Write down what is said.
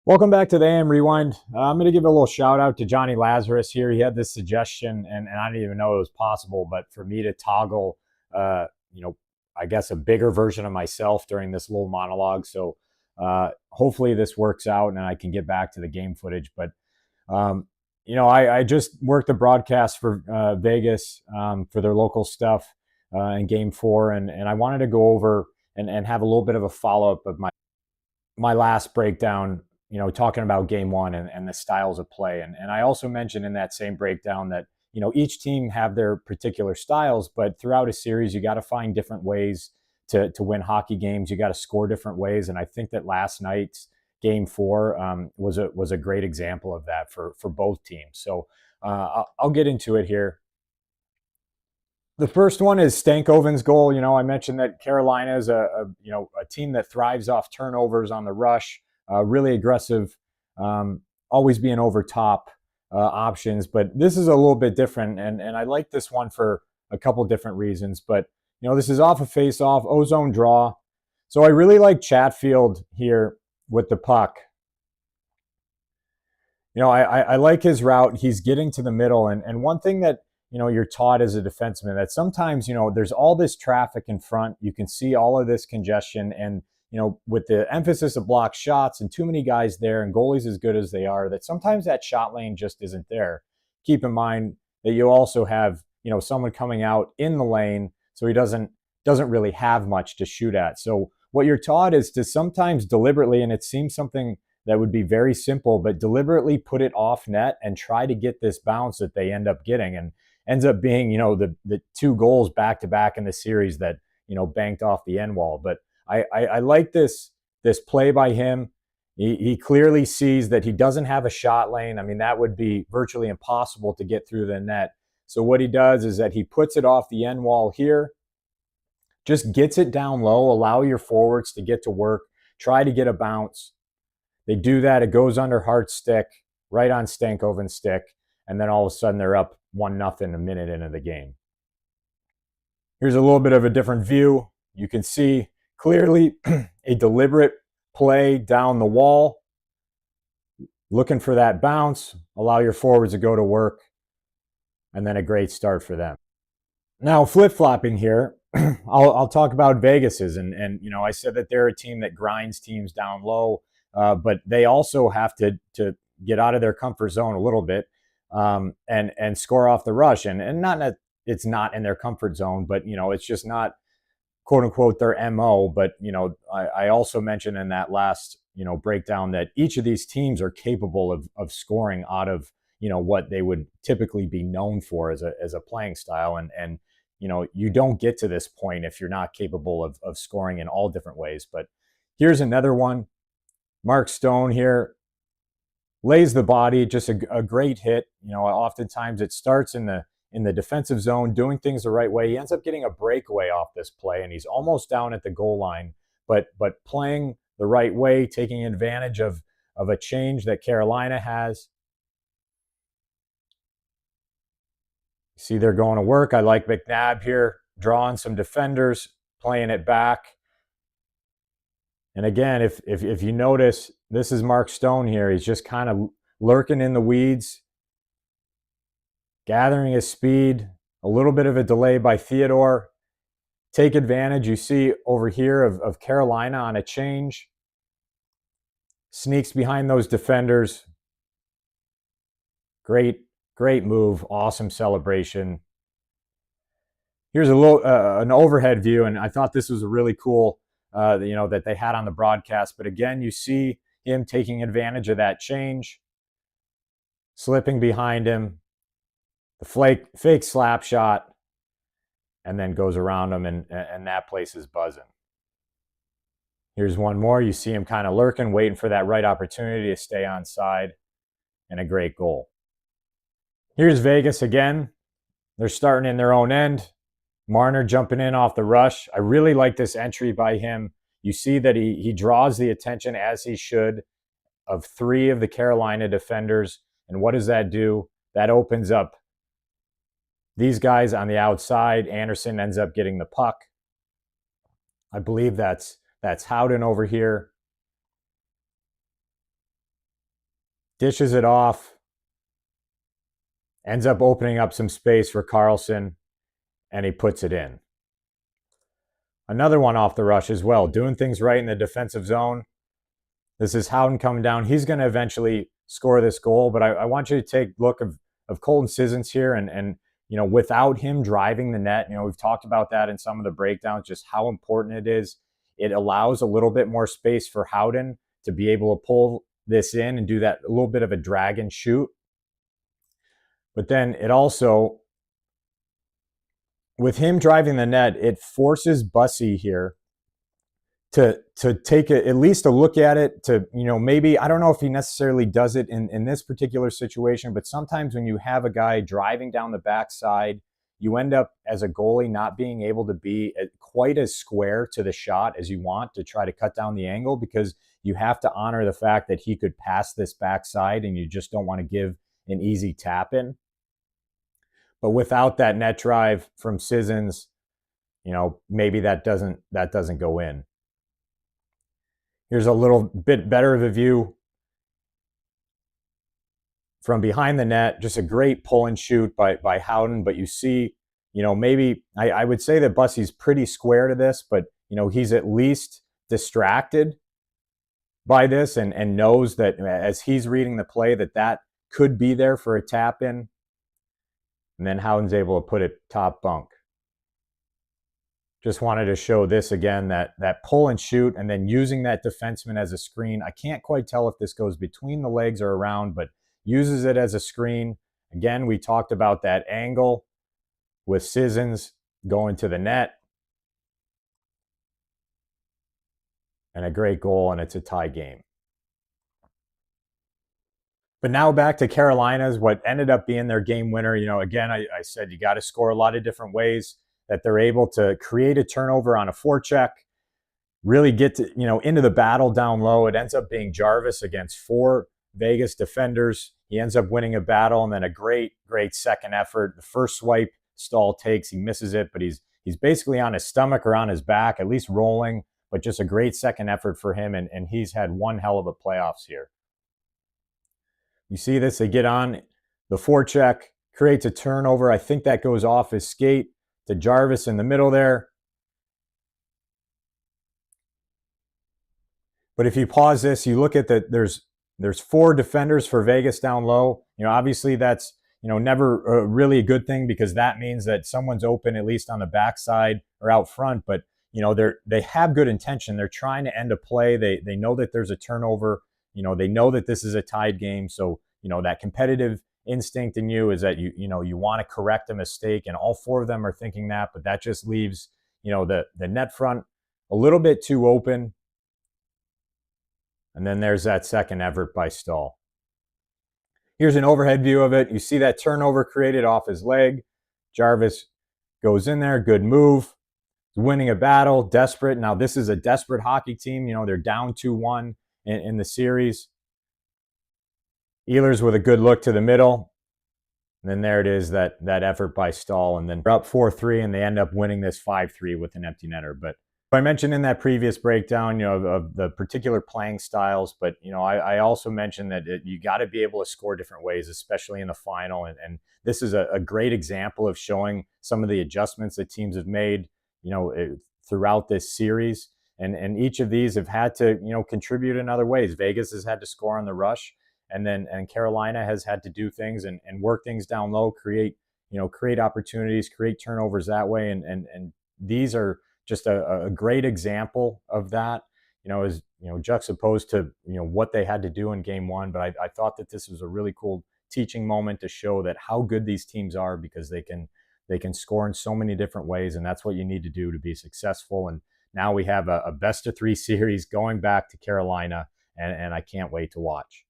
Welcome back to the AM Rewind. I'm going to give a little shout out to Johnny Lazarus here. He had this suggestion, and I didn't even know it was possible, but for me to toggle, uh, you know, I guess a bigger version of myself during this little monologue. So hopefully this works out and I can get back to the game footage. But, um, I just worked the broadcast for Vegas for their local stuff in game four, and I wanted to go over and have a little bit of a follow up of my last breakdown, talking about game one and the styles of play. And I also mentioned in that same breakdown that, each team have their particular styles, but throughout a series, you got to find different ways to win hockey games. You got to score different ways. And I think that last night's game four was a great example of that for both teams. So I'll get into it here. The first one is Stankoven's goal. I mentioned that Carolina is a team that thrives off turnovers on the rush, really aggressive, always being over top options. But this is a little bit different, and I like this one for a couple different reasons. But this is off a face-off, ozone draw. So I really like Chatfield here with the puck. I like his route. He's getting to the middle, and one thing that you're taught as a defenseman that sometimes, there's all this traffic in front. You can see all of this congestion. And, with the emphasis of block shots and too many guys there and goalies as good as they are, that sometimes that shot lane just isn't there. Keep in mind that you also have, someone coming out in the lane. So he doesn't really have much to shoot at. So what you're taught is to sometimes deliberately, and it seems something that would be very simple, but deliberately put it off net and try to get this bounce that they end up getting. And ends up being, the two goals back to back in the series that, banked off the end wall. But I like this play by him. He clearly sees that he doesn't have a shot lane. I mean, that would be virtually impossible to get through the net. So what he does is that he puts it off the end wall here, just gets it down low, allow your forwards to get to work, try to get a bounce. They do that. It goes under Hart's stick, right on Stankoven's stick. And then all of a sudden they're up 1-0 a minute into the game. Here's a little bit of a different view. You can see clearly a deliberate play down the wall, looking for that bounce, allow your forwards to go to work, and then a great start for them. Now, flip-flopping here, I'll talk about Vegas's. And I said that they're a team that grinds teams down low, but they also have to get out of their comfort zone a little bit. And score off the rush. And not that it's not in their comfort zone, but, it's just not, quote unquote, their MO. But, I also mentioned in that last, breakdown that each of these teams are capable of scoring out of, what they would typically be known for as a playing style. And you don't get to this point if you're not capable of scoring in all different ways. But here's another one. Mark Stone here lays the body, just a great hit. Oftentimes it starts in the defensive zone, doing things the right way. He ends up getting a breakaway off this play, and he's almost down at the goal line, but playing the right way, taking advantage of a change that Carolina has. See, they're going to work. I like McNabb here, drawing some defenders, playing it back. And again, if you notice, this is Mark Stone here. He's just kind of lurking in the weeds, gathering his speed, a little bit of a delay by Theodore. Take advantage, you see over here, of Carolina on a change. Sneaks behind those defenders. Great move, awesome celebration. Here's a little an overhead view, and I thought this was a really cool that they had on the broadcast. But again, you see him taking advantage of that change, slipping behind him, the fake slap shot, and then goes around him, and that place is buzzing. Here's one more. You see him kind of lurking, waiting for that right opportunity to stay on side, and a great goal. Here's Vegas again. They're starting in their own end. Marner jumping in off the rush. I really like this entry by him. You see that he draws the attention, as he should, of three of the Carolina defenders. And what does that do? That opens up these guys on the outside. Anderson ends up getting the puck. I believe that's Howden over here. dishes it off, ends up opening up some space for Carlson, and he puts it in. Another one off the rush as well, doing things right in the defensive zone. This is Houghton coming down. He's going to eventually score this goal, but I want you to take a look of Colton Sissons here, and without him driving the net, we've talked about that in some of the breakdowns, just how important it is. It allows a little bit more space for Houghton to be able to pull this in and do that a little bit of a drag and shoot. But then it also, with him driving the net, it forces Bussy here to take at least a look at it, to maybe, I don't know if he necessarily does it in this particular situation, but sometimes when you have a guy driving down the backside, you end up as a goalie not being able to be quite as square to the shot as you want to try to cut down the angle, because you have to honor the fact that he could pass this backside and you just don't want to give an easy tap in. But without that net drive from Sissons, maybe that doesn't go in. Here's a little bit better of a view from behind the net. Just a great pull and shoot by Houghton. But you see, maybe I would say that Bussy's pretty square to this, but he's at least distracted by this and knows that as he's reading the play that could be there for a tap in. And then Houghton's able to put it top bunk. Just wanted to show this again, that pull and shoot, and then using that defenseman as a screen. I can't quite tell if this goes between the legs or around, but uses it as a screen. Again, we talked about that angle with Sissons going to the net. And a great goal, and it's a tie game. But now back to Carolina's, what ended up being their game winner. Again, I said you got to score a lot of different ways, that they're able to create a turnover on a forecheck, really get to, into the battle down low. It ends up being Jarvis against 4 Vegas defenders. He ends up winning a battle, and then a great second effort. The first swipe Stahl takes, he misses it, but he's basically on his stomach or on his back, at least rolling, but just a great second effort for him, and he's had one hell of a playoffs here. You see this, they get on the forecheck, creates a turnover. I think that goes off his skate to Jarvis in the middle there. But if you pause this, you look at that, there's 4 defenders for Vegas down low. Obviously that's, never really a good thing, because that means that someone's open, at least on the backside or out front. But, they have good intention. They're trying to end a play. They know that there's a turnover. They know that this is a tied game. So, that competitive instinct in you is that you want to correct a mistake, and all 4 of them are thinking that, but that just leaves the net front a little bit too open. And then there's that second effort by Stahl. Here's an overhead view of it. You see that turnover created off his leg. Jarvis goes in there, good move, winning a battle, desperate. Now this is a desperate hockey team. They're down 2-1 in the series. Ehlers with a good look to the middle. And then there it is, that effort by Stahl. And then they're up 4-3, and they end up winning this 5-3 with an empty netter. But I mentioned in that previous breakdown, of the particular playing styles. But, I also mentioned that you got to be able to score different ways, especially in the final. And this is a great example of showing some of the adjustments that teams have made, throughout this series. And each of these have had to, contribute in other ways. Vegas has had to score on the rush. And Carolina has had to do things and work things down low, create opportunities, create turnovers that way. And these are just a great example of that, as juxtaposed to what they had to do in game 1. But I thought that this was a really cool teaching moment to show that how good these teams are, because they can score in so many different ways, and that's what you need to do to be successful. And now we have a best of 3 series going back to Carolina, and I can't wait to watch.